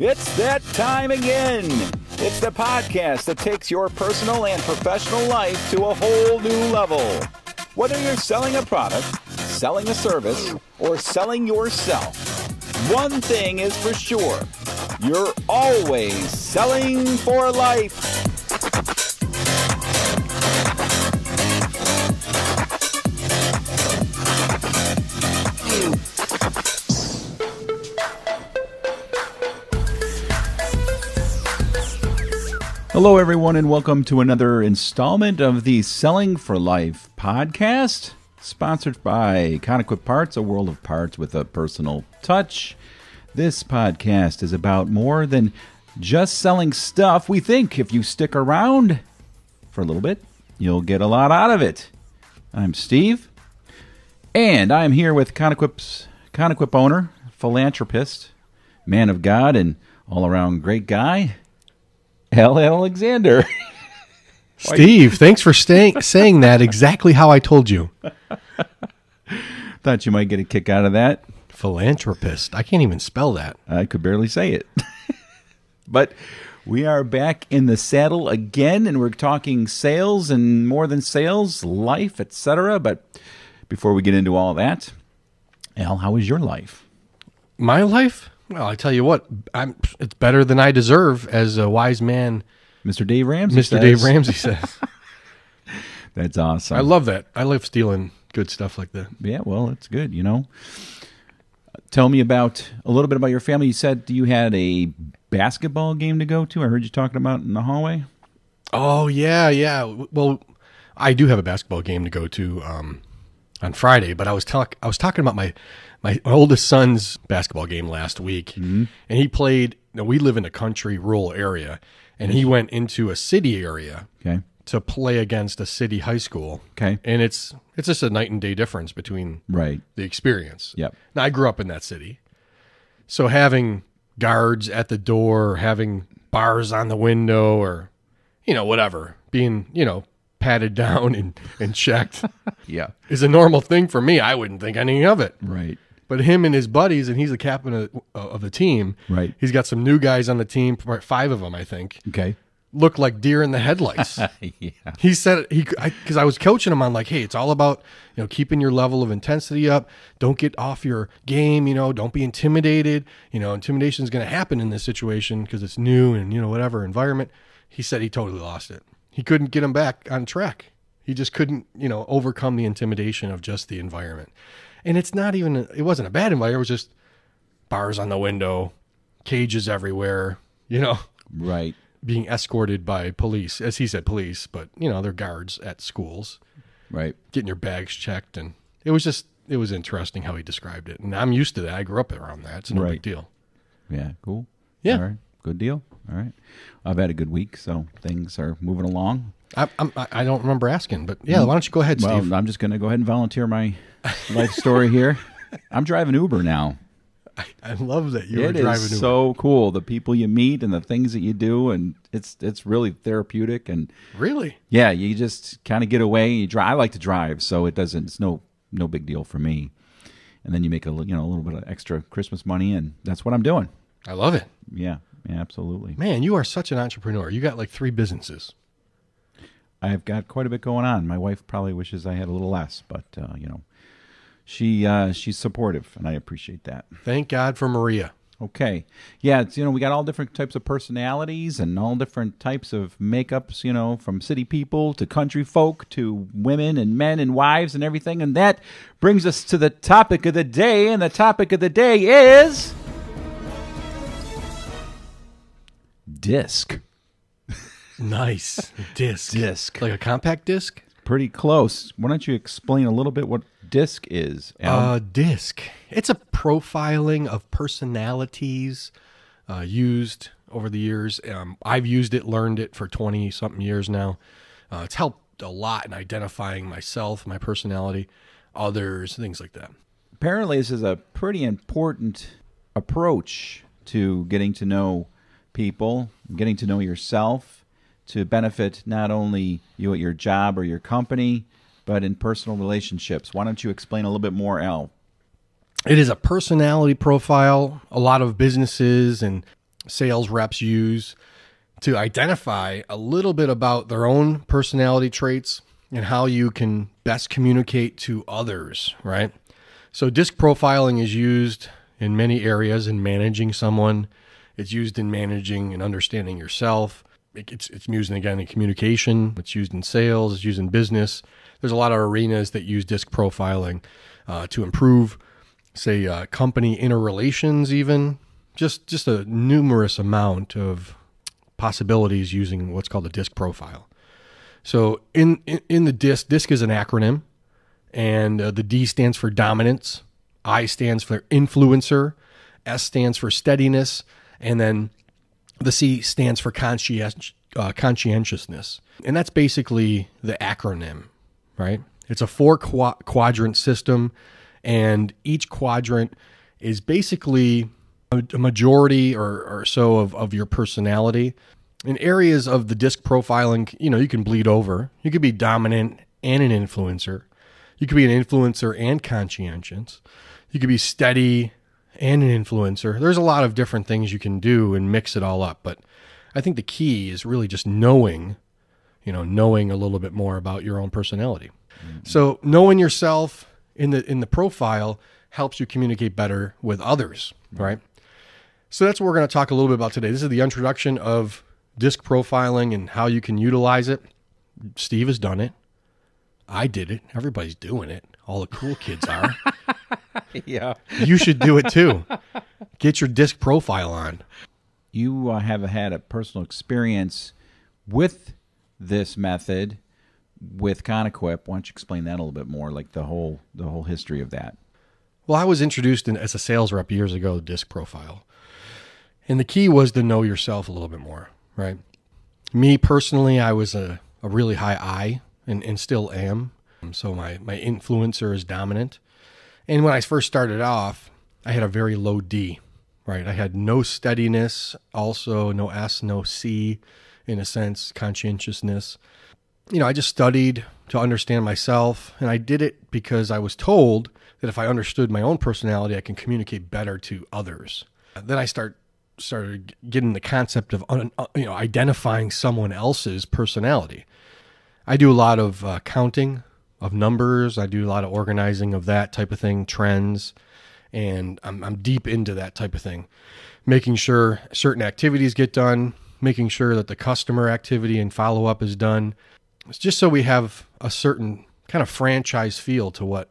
It's that time again. It's the podcast that takes your personal and professional life to a whole new level. Whether you're selling a product, selling a service, or selling yourself, one thing is for sure. You're always selling for life. Hello, everyone, and welcome to another installment of the Selling for Life podcast, sponsored by Conequip Parts, a world of parts with a personal touch. This podcast is about more than just selling stuff. We think if you stick around for a little bit, you'll get a lot out of it. I'm Steve, and I'm here with Conequip owner, philanthropist, man of God, and all-around great guy, Alexander. Steve, thanks for saying that exactly how I told you. Thought you might get a kick out of that. Philanthropist. I can't even spell that. I could barely say it. But we are back in the saddle again, and we're talking sales and more than sales, life, etc. But before we get into all that, Al, how is your life? My life? Well, I tell you what, it's better than I deserve, as a wise man, Mr. Dave Ramsey says. That's awesome. I love that. I love stealing good stuff like that. Yeah, well, it's good, you know. Tell me a little bit about your family. You said you had a basketball game to go to. I heard you talking about in the hallway. Oh, yeah. Well, I do have a basketball game to go to on Friday, but I was talking about my oldest son's basketball game last week, and he played. We live in a country rural area, and he went into a city area to play against a city high school. Okay, and it's just a night and day difference between the experience. Yep. Now I grew up in that city, so having guards at the door, or having bars on the window, or whatever, being patted down and checked, is a normal thing for me. I wouldn't think anything of it. Right. But him and his buddies, and he's the captain of the team. Right. He's got some new guys on the team, 5 of them, I think. Okay. Look like deer in the headlights. Yeah. He said, because I was coaching him on like, hey, it's all about keeping your level of intensity up. Don't get off your game. Don't be intimidated. Intimidation is going to happen in this situation because it's new and whatever environment. He said he totally lost it. He couldn't get him back on track. He just couldn't overcome the intimidation of just the environment. And it wasn't a bad environment. It was just bars on the window, cages everywhere, Right. Being escorted by police, as he said, police, but, they're guards at schools. Right. Getting your bags checked. And it was interesting how he described it. And I'm used to that. I grew up around that. It's no big deal. Yeah, cool. Yeah. All right. Good deal. All right. I've had a good week, so things are moving along. I don't remember asking, but yeah, why don't you go ahead, Steve? Well, I'm just going to go ahead and volunteer my life story here. I'm driving Uber now. I love that you're driving Uber. It is so cool, the people you meet and the things that you do, and it's really therapeutic. And really? Yeah, you just kind of get away. You drive. I like to drive, so it's no big deal for me. And then you make a little bit of extra Christmas money, and that's what I'm doing. I love it. Yeah, absolutely. Man, you are such an entrepreneur. You got like 3 businesses. I've got quite a bit going on. My wife probably wishes I had a little less, but she's supportive, and I appreciate that. Thank God for Maria. Okay. Yeah, it's we got all different types of personalities and all different types of makeups, from city people to country folk to women and men and wives and everything. And that brings us to the topic of the day, and the topic of the day is disc. Nice. Disc. Like a compact disc? Pretty close. Why don't you explain a little bit what disc is, Al? Disc. It's a profiling of personalities used over the years. I've used it, learned it for 20-something years now. It's helped a lot in identifying myself, my personality, others, things like that. Apparently, this is a pretty important approach to getting to know people, getting to know yourself, to benefit not only you at your job or your company, but in personal relationships. Why don't you explain a little bit more, Al? It is a personality profile. A lot of businesses and sales reps use to identify a little bit about their own personality traits and how you can best communicate to others, right? So disc profiling is used in many areas in managing someone. It's used in managing and understanding yourself. It's used, again, in communication. It's used in sales. It's used in business. There's a lot of arenas that use disc profiling to improve, say, company interrelations even. Just a numerous amount of possibilities using what's called a disc profile. So in the disc is an acronym, and the D stands for dominance, I stands for influencer, S stands for steadiness, and then the C stands for conscientiousness. And that's basically the acronym, right? It's a 4-quadrant system, and each quadrant is basically a majority or so of your personality. In areas of the disc profiling, you can bleed over. You could be dominant and an influencer. You could be an influencer and conscientious. You could be steady and an influencer. There's a lot of different things you can do and mix it all up. But I think the key is really just knowing a little bit more about your own personality. Mm-hmm. So knowing yourself in the profile helps you communicate better with others, right? So that's what we're going to talk a little bit about today. This is the introduction of disc profiling and how you can utilize it. Steve has done it. I did it. Everybody's doing it. All the cool kids are. Yeah. You should do it too. Get your disc profile on. You have had a personal experience with this method with Conequip. Why don't you explain that a little bit more, like the whole history of that? Well, I was introduced as a sales rep years ago to disc profile. And the key was to know yourself a little bit more, right? Me personally, I was a really high I and still am. So my influencer is dominant. And when I first started off, I had a very low D, right? I had no steadiness, also no S, no C, in a sense, conscientiousness. I just studied to understand myself, and I did it because I was told that if I understood my own personality, I can communicate better to others. Then I started getting the concept of identifying someone else's personality. I do a lot of counting of numbers. I do a lot of organizing of that type of thing, trends, and I'm deep into that type of thing, making sure certain activities get done, making sure that the customer activity and follow-up is done. It's just so we have a certain kind of franchise feel to what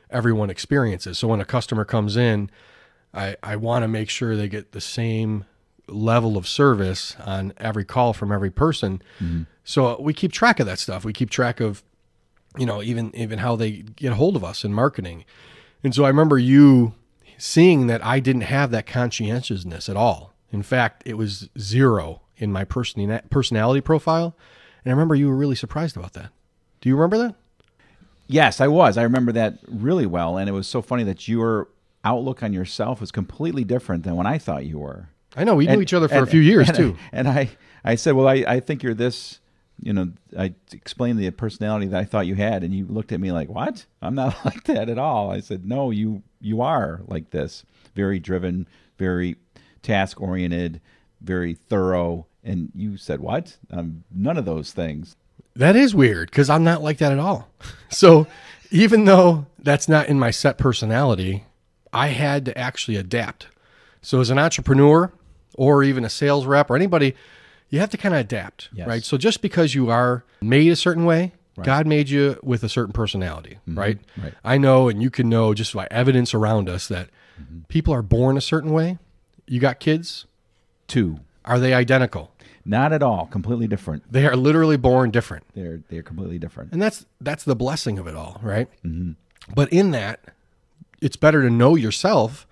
everyone experiences. So when a customer comes in, I want to make sure they get the same level of service on every call from every person. Mm-hmm. So we keep track of that stuff. We keep track of, even how they get a hold of us in marketing. And so I remember you seeing that I didn't have that conscientiousness at all. In fact, it was 0 in my personality profile. And I remember you were really surprised about that. Do you remember that? Yes, I was. I remember that really well. And it was so funny that your outlook on yourself was completely different than when I thought you were. I know. We knew each other for a few years, too. And I said, well, I think you're this, I explained the personality that I thought you had. And you looked at me like, what? I'm not like that at all. I said, no, you are like this. Very driven, very task-oriented, very thorough. And you said, what? None of those things. That is weird because I'm not like that at all. So even though that's not in my set personality, I had to actually adapt. So as an entrepreneur or even a sales rep or anybody, you have to kind of adapt, yes. Right? So just because you are made a certain way, right. God made you with a certain personality, mm-hmm. Right? I know, and you can know just by evidence around us that mm-hmm. people are born a certain way. You got kids? 2. Are they identical? Not at all. Completely different. They are literally born different. They're completely different. And that's the blessing of it all, right? Mm-hmm. But in that, it's better to know yourself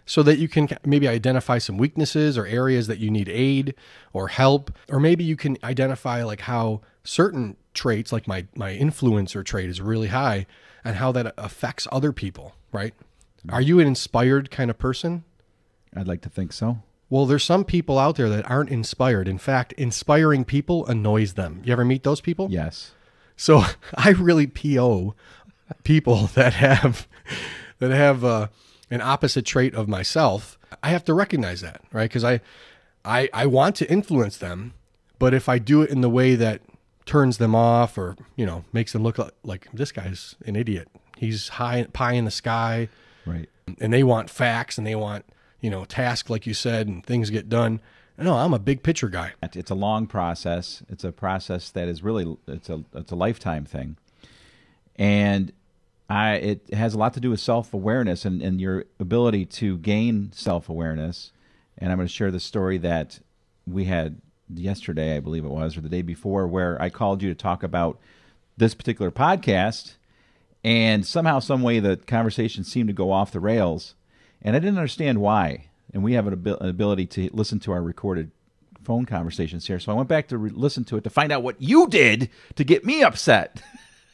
so that you can maybe identify some weaknesses or areas that you need aid or help. Or maybe you can identify like how certain traits, like my influencer trait is really high, and how that affects other people, right? Mm-hmm. Are you an inspired kind of person? I'd like to think so. Well, there's some people out there that aren't inspired. In fact, inspiring people annoys them. You ever meet those people? Yes. So I really PO people that have an opposite trait of myself. I have to recognize that, right? Because I want to influence them, but if I do it in the way that turns them off or, makes them look like this guy's an idiot. He's pie in the sky. Right. And they want facts and they want, task, like you said, and things get done. No, I'm a big picture guy. It's a long process. It's a process that is really, it's a lifetime thing. And it has a lot to do with self-awareness and your ability to gain self-awareness. And I'm going to share the story that we had yesterday, I believe it was, or the day before, where I called you to talk about this particular podcast. And somehow, some way, the conversation seemed to go off the rails. And I didn't understand why. And we have an ability to listen to our recorded phone conversations here. So I went back to listen to it to find out what you did to get me upset.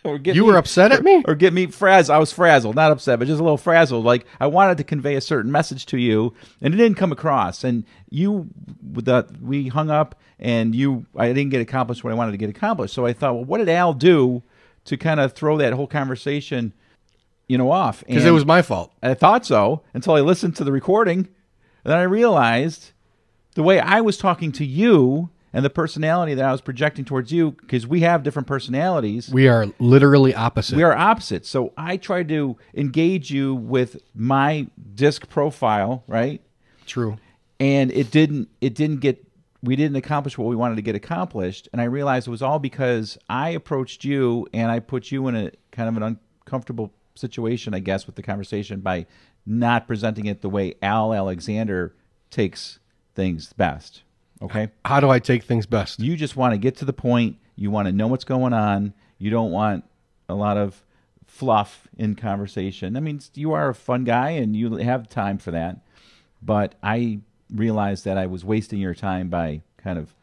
You were upset at me? Or get me frazzled. I was frazzled, not upset, but just a little frazzled. Like I wanted to convey a certain message to you, and it didn't come across. And we hung up, and I didn't get accomplished what I wanted to get accomplished. So I thought, well, what did Al do to kind of throw that whole conversation, off? Because it was my fault. I thought so until I listened to the recording. And then I realized the way I was talking to you and the personality that I was projecting towards you, because we have different personalities. We are literally opposite. We are opposite. So I tried to engage you with my disc profile, right? True. And we didn't accomplish what we wanted to get accomplished. And I realized it was all because I approached you and I put you in a kind of an uncomfortable situation, I guess, with the conversation by not presenting it the way Al Alexander takes things best. Okay? How do I take things best? You just want to get to the point. You want to know what's going on. You don't want a lot of fluff in conversation. I mean, you are a fun guy and you have time for that. But I realized that I was wasting your time by kind of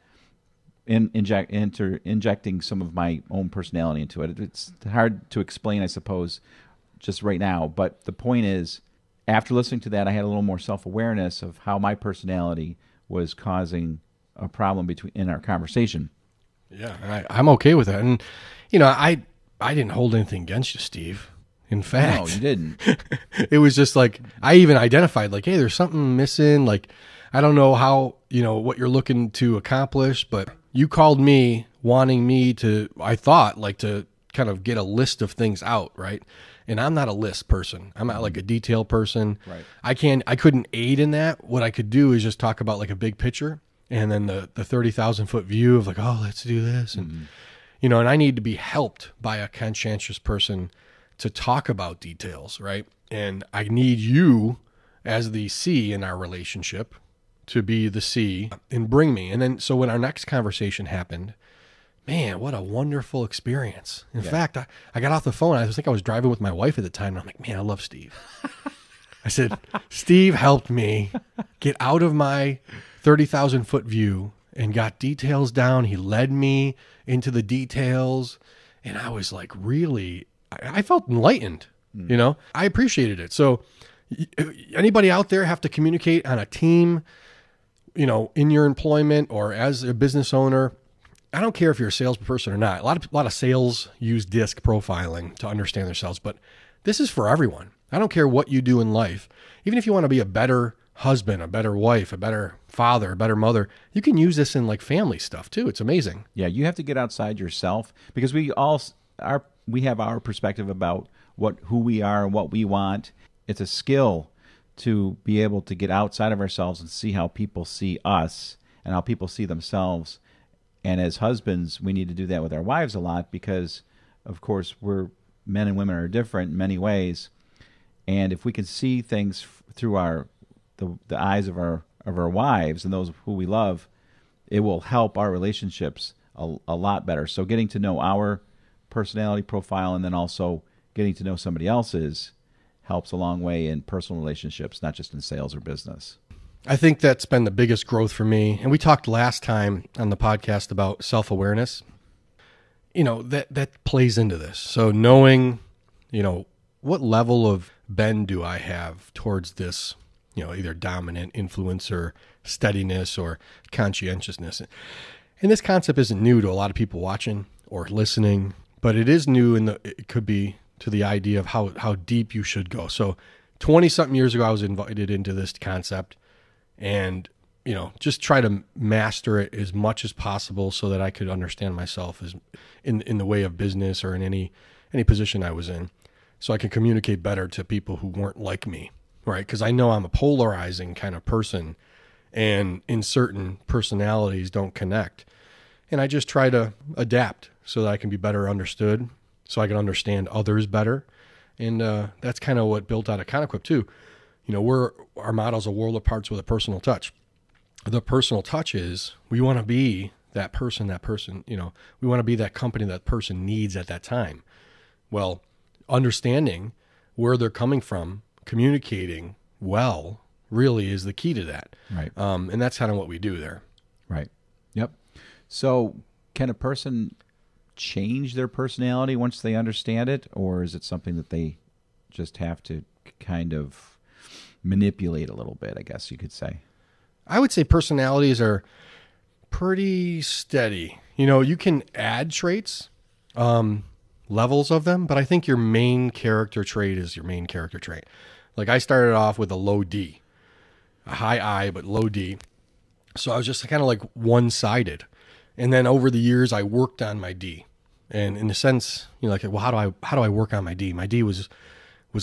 injecting some of my own personality into it. It's hard to explain, I suppose, just right now. But the point is, after listening to that, I had a little more self-awareness of how my personality was causing a problem in our conversation. Yeah, I'm okay with that. And, I didn't hold anything against you, Steve. In fact. No, you didn't. It was just like, I even identified, like, hey, there's something missing. Like, I don't know how, what you're looking to accomplish, but you called me wanting me to, I thought, like, to kind of get a list of things out, right? And I'm not a list person. I'm not like a detail person. Right. I couldn't aid in that. What I could do is just talk about like a big picture and then the 30,000 foot view of like, oh, let's do this. And, and I need to be helped by a conscientious person to talk about details, right? And I need you as the C in our relationship to be the C and bring me. And then, so when our next conversation happened, man, what a wonderful experience. In fact, I got off the phone. I think I was driving with my wife at the time. And I'm like, man, I love Steve. I said, Steve helped me get out of my 30,000 foot view and got details down. He led me into the details. And I was like, really, I felt enlightened. I appreciated it. So anybody out there have to communicate on a team, in your employment or as a business owner? I don't care if you're a salesperson or not. A lot of sales use disc profiling to understand themselves, but this is for everyone. I don't care what you do in life. Even if you want to be a better husband, a better wife, a better father, a better mother, you can use this in like family stuff too. It's amazing. Yeah, you have to get outside yourself because we have our perspective about who we are and what we want. It's a skill to be able to get outside of ourselves and see how people see us and how people see themselves. And as husbands, we need to do that with our wives a lot because, of course, men and women are different in many ways. And if we can see things through the eyes of our wives and those who we love, it will help our relationships a lot better. So getting to know our personality profile and then also getting to know somebody else's helps a long way in personal relationships, not just in sales or business. I think that's been the biggest growth for me. And we talked last time on the podcast about self-awareness. That plays into this. So knowing, what level of bend do I have towards this, either dominant influence or steadiness or conscientiousness. And this concept isn't new to a lot of people watching or listening, but it is new it could be to the idea of how deep you should go. So 20-something years ago, I was invited into this concept. And, just try to master it as much as possible so that I could understand myself as in the way of business or in any position I was in, so I can communicate better to people who weren't like me, right? Because I know I'm a polarizing kind of person, and in certain personalities don't connect. And I just try to adapt so that I can be better understood, so I can understand others better. And that's kind of what built out of Conequip too. Our motto is a world of parts with a personal touch. The personal touch is we want to be that person, we want to be that company that person needs at that time. Well, understanding where they're coming from, communicating well, really is the key to that. Right. And that's kind of what we do there. Right. Yep. So can a person change their personality once they understand it, or is it something that they just have to kind of manipulate a little bit, I guess you could say? I would say personalities are pretty steady. You can add traits, levels of them, but I think your main character trait is your main character trait. Like I started off with a low D, a high I, but low D. So I was just kind of like one-sided. And then over the years, I worked on my D. And in a sense, well, how do I work on my D? My D was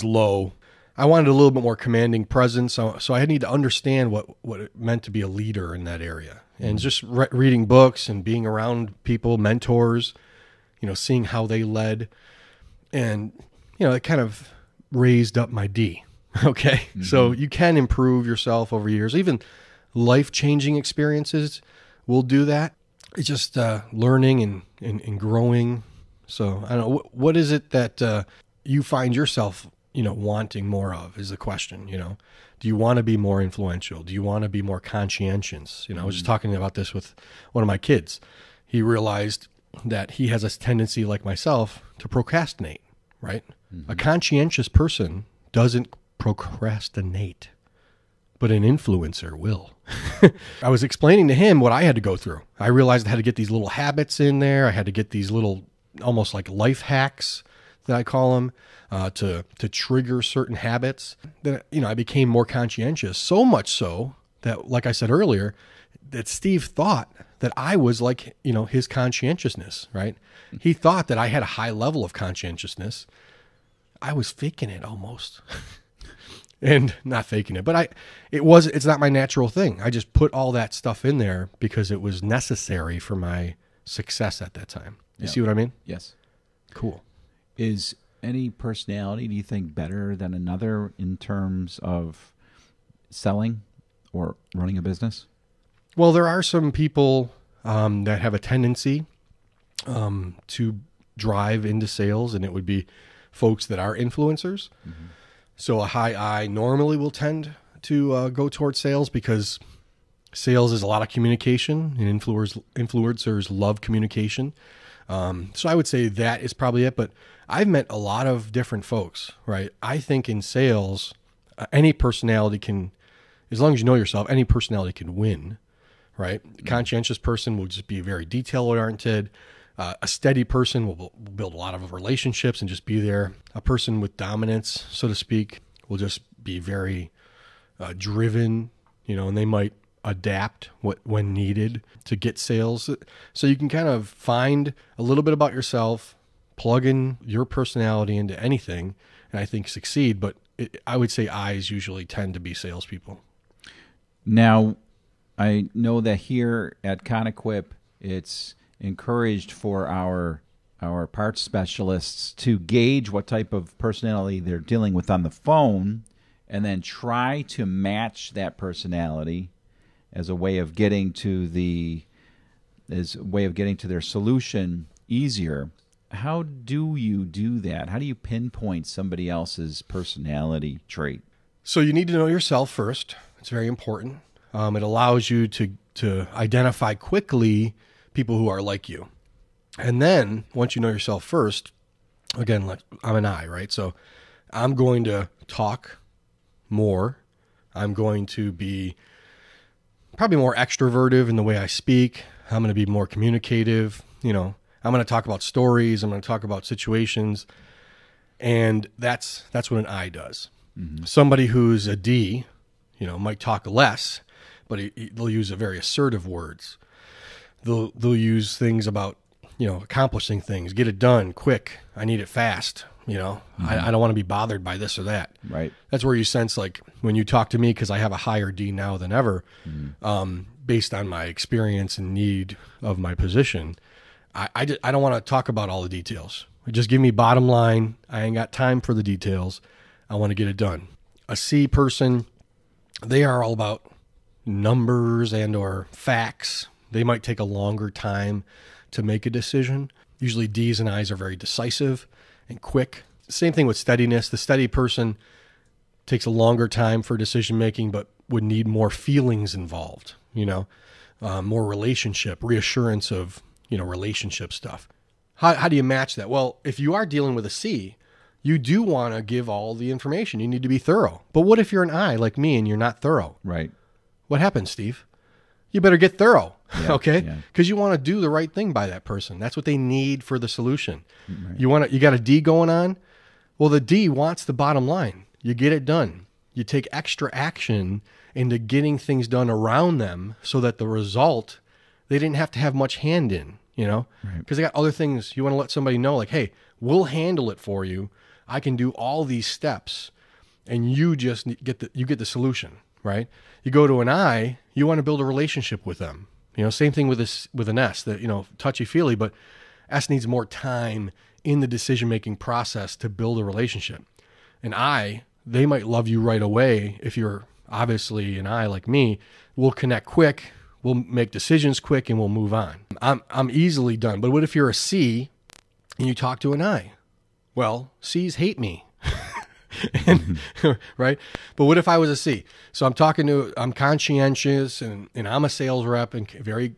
low. I wanted a little bit more commanding presence. So I need to understand what it meant to be a leader in that area. And just reading books and being around people, mentors, seeing how they led. And, it kind of raised up my D. Okay. Mm-hmm. So you can improve yourself over years. Even life-changing experiences will do that. It's just learning and growing. So I don't know, what is it that you find yourself, wanting more of is the question. Do you want to be more influential? Do you want to be more conscientious? I was just talking about this with one of my kids. He realized that he has a tendency like myself to procrastinate, right? Mm-hmm. A conscientious person doesn't procrastinate, but an influencer will. I was explaining to him what I had to go through. I realized I had to get these little habits in there. I had to get these little, almost like life hacks that I call them, to trigger certain habits. That I became more conscientious. So much so that, like I said earlier, that Steve thought that I was like his conscientiousness. Right? He thought that I had a high level of conscientiousness. I was faking it almost. And not faking it, but it's not my natural thing. I just put all that stuff in there because it was necessary for my success at that time. You see what I mean? Yes. Cool. Is any personality, do you think, better than another in terms of selling or running a business? Well, there are some people that have a tendency to drive into sales, and it would be folks that are influencers. Mm-hmm. So a high I normally will tend to go towards sales because sales is a lot of communication, and influencers love communication. So I would say that is probably it. But I've met a lot of different folks, right? I think in sales, any personality can, as long as you know yourself, any personality can win, right? A conscientious person will just be very detail-oriented. A steady person will build a lot of relationships and just be there. A person with dominance, so to speak, will just be very driven, and they might adapt when needed to get sales. So you can kind of find a little bit about yourself, plug in your personality into anything, and I think succeed. But I would say I's usually tend to be salespeople. Now, I know that here at Conequip, it's encouraged for our parts specialists to gauge what type of personality they're dealing with on the phone, and then try to match that personality as a way of getting to their solution easier. How do you do that? How do you pinpoint somebody else's personality trait? So you need to know yourself first. It's very important. It allows you to identify quickly people who are like you. And then once you know yourself first, again, like I'm an I, right? So I'm going to talk more. I'm going to be probably more extroverted in the way I speak. I'm going to be more communicative. I'm going to talk about stories. I'm going to talk about situations. And that's what an I does. Mm-hmm. Somebody who's a D, might talk less, but they'll use a very assertive words. They'll use things about, accomplishing things, get it done quick. I need it fast. I don't want to be bothered by this or that. Right. That's where you sense, like, when you talk to me, because I have a higher D now than ever, based on my experience and need of my position, I don't want to talk about all the details. Just give me bottom line. I ain't got time for the details. I want to get it done. A C person, they are all about numbers and or facts. They might take a longer time to make a decision. Usually D's and I's are very decisive and quick. Same thing with steadiness. The steady person takes a longer time for decision making, but would need more feelings involved, more relationship, reassurance of, relationship stuff. How do you match that? Well, if you are dealing with a C, you do want to give all the information. You need to be thorough. But what if you're an I like me and you're not thorough? Right. What happens, Steve? You better get thorough, Yeah, okay? yeah. Because you want to do the right thing by that person. That's what they need for the solution. Right. You got a D going on? Well, the D wants the bottom line. You get it done. You take extra action into getting things done around them so that the result, they didn't have to have much hand in, Right. because they got other things. You want to let somebody know, like, hey, we'll handle it for you. I can do all these steps, and you just get the solution, right? You go to an I, you want to build a relationship with them. Same thing with an S, that, touchy-feely, but S needs more time in the decision-making process to build a relationship. An I, they might love you right away. If you're obviously an I like me, we'll connect quick, we'll make decisions quick, and we'll move on. I'm easily done. But what if you're a C and you talk to an I? Well, C's hate me. Right? But what if I was a C? So I'm conscientious and I'm a sales rep and very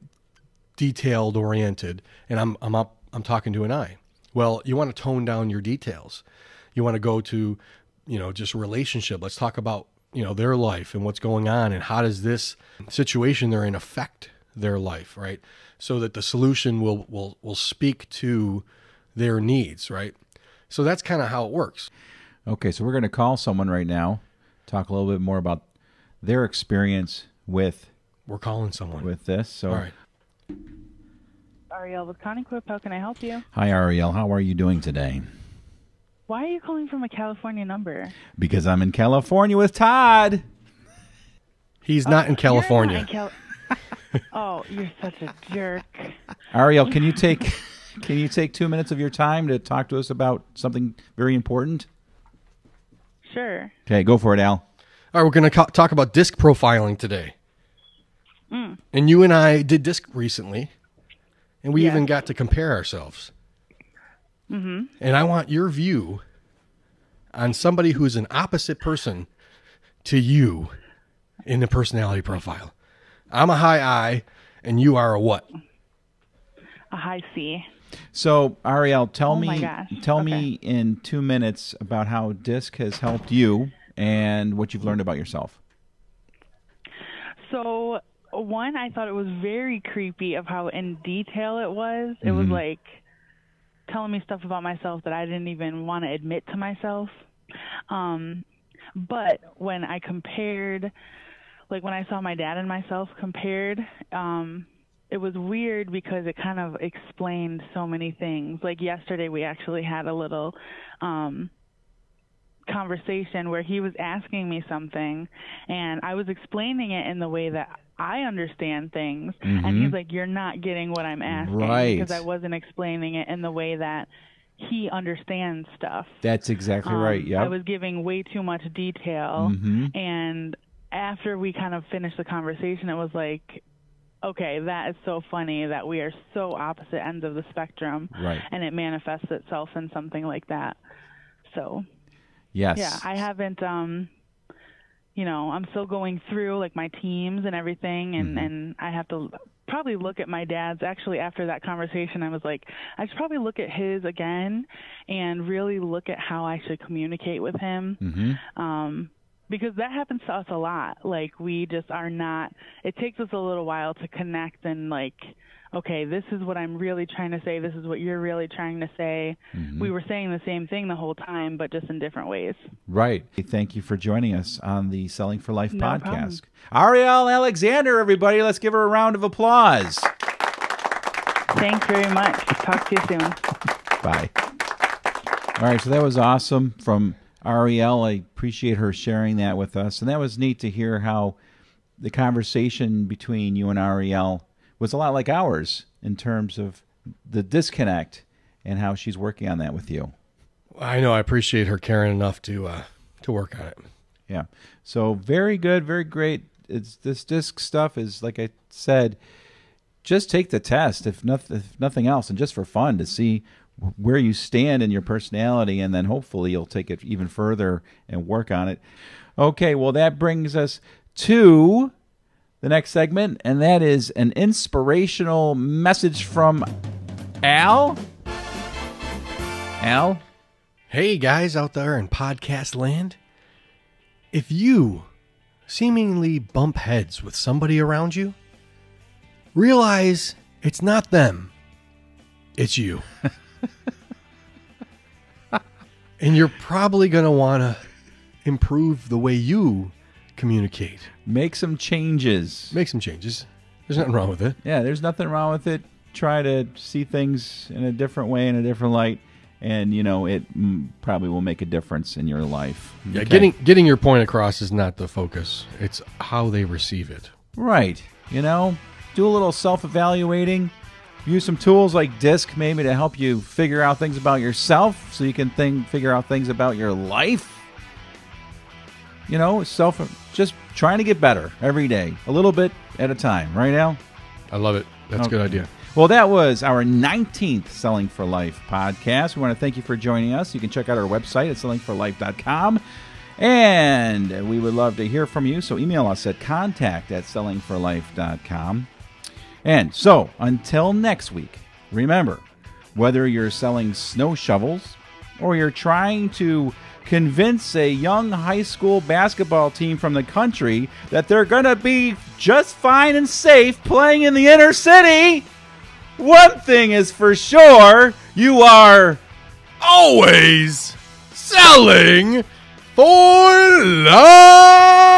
detailed oriented, and I'm talking to an I. Well, you want to tone down your details. You want to go to, just relationship. Let's talk about, their life and what's going on and how does this situation they're in affect their life, right? So that the solution will speak to their needs, right? So that's kind of how it works. Okay, so we're going to call someone right now, talk a little bit more about their experience with We're calling someone. with this. So, All right. Arielle with Conquip, how can I help you? Hi, Arielle. How are you doing today? Why are you calling from a California number? Because I'm in California with Todd. He's not in California. You're not in Oh, you're such a jerk. Arielle, can you take 2 minutes of your time to talk to us about something very important? Sure. Okay, go for it, Al. All right, we're going to talk about disc profiling today. And you and I did disc recently, and we Yes. even got to compare ourselves. Mm-hmm. And I want your view on somebody who's an opposite person to you in the personality profile. I'm a high I, and you are a what? A high C. So, Arielle, tell Oh my me gosh. tell me in 2 minutes about how DISC has helped you and what you've learned about yourself. So, one, I thought it was very creepy of how in detail it was. It was like telling me stuff about myself that I didn't even want to admit to myself. But when I compared, like when I saw my dad and myself compared, it was weird because it kind of explained so many things. Like yesterday we actually had a little conversation where he was asking me something and I was explaining it in the way that I understand things, and he's like, you're not getting what I'm asking, Right. because I wasn't explaining it in the way that he understands stuff. That's exactly right. I Yeah. was giving way too much detail, and after we kind of finished the conversation, it was like, okay, that is so funny that we are so opposite ends of the spectrum, Right. and it manifests itself in something like that. So, Yes. yeah, I haven't, I'm still going through like my teams and everything, and I have to probably look at my dad's. Actually, after that conversation, I was like, I should probably look at his again and really look at how I should communicate with him. Because that happens to us a lot. Like, we just are not, it takes us a little while to connect and like, okay, this is what I'm really trying to say. This is what you're really trying to say. We were saying the same thing the whole time, but just in different ways. Right. Thank you for joining us on the Selling for Life No podcast. Arielle Alexander, everybody. Let's give her a round of applause. Thanks very much. Talk to you soon. Bye. All right, so that was awesome from Arielle. I appreciate her sharing that with us. And that was neat to hear how the conversation between you and Arielle was a lot like ours in terms of the disconnect and how she's working on that with you. I know. I appreciate her caring enough to work on it. Yeah. So very good, very great. This disc stuff is, like I said, just take the test, if nothing else, and just for fun to see where you stand in your personality, and then hopefully you'll take it even further and work on it. Okay, well, that brings us to the next segment, and that is an inspirational message from Al. Al? Hey, guys out there in podcast land. If you seemingly bump heads with somebody around you, realize it's not them, it's you. And you're probably going to want to improve the way you communicate. Make some changes. Make some changes. There's nothing wrong with it. Yeah, there's nothing wrong with it. Try to see things in a different way, in a different light, and, you know, it probably will make a difference in your life. Yeah, Okay. getting your point across is not the focus. It's how they receive it. Right. You know, do a little self-evaluating. Use some tools like DISC maybe to help you figure out things about yourself so you can figure out things about your life. You know, just trying to get better every day, a little bit at a time. Right, Al? I love it. That's a good idea. Well, that was our 19th Selling for Life podcast. We want to thank you for joining us. You can check out our website at sellingforlife.com. And we would love to hear from you. So email us at contact@sellingforlife.com. And so, until next week, remember, whether you're selling snow shovels or you're trying to convince a young high school basketball team from the country that they're going to be just fine and safe playing in the inner city, one thing is for sure, you are Always selling for life.